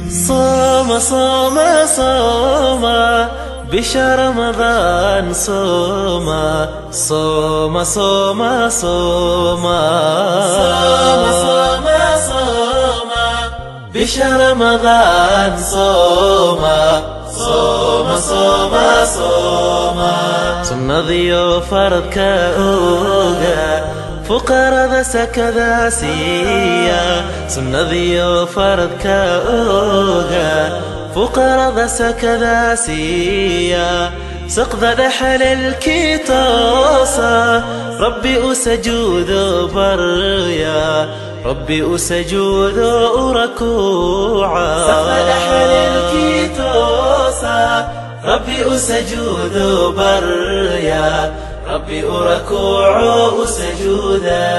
صوم صوم صوم بشهر رمضان صوم صوم صوم صوم صوم صوم بشهر رمضان صوم صوم صوم صوم صمنا ضيوف ركاوغا فقراء ذا سكذا سيا صمنا ضيوف ركاوغا فقراء ذا سكذا سيا سقذ دحل الكيتوسا ربي أسجود بريا ربي أسجود ركوعا سقذ دحل الكيتوسا ربي أسجود بريا ربي أركوع سجودا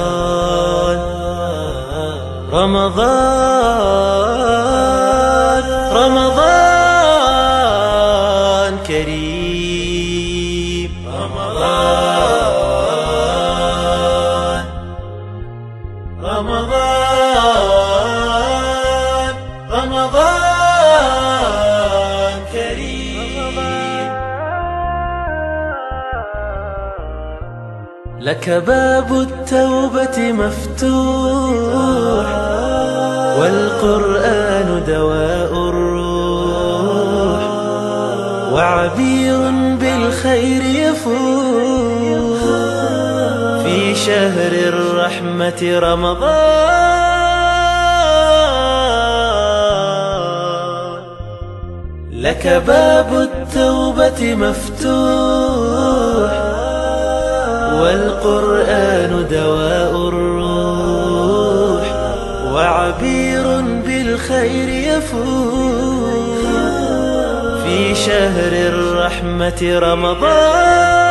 رمضان رمضان رمضان كريم رمضان رمضان رمضان كريم لك باب التوبة مفتوح والقرآن دواء الروح وعبير بالخير يفوح في شهر الرحمة رمضان لك باب التوبة مفتوح والقرآن دواء الروح وعبير بالخير يفوح في شهر الرحمة رمضان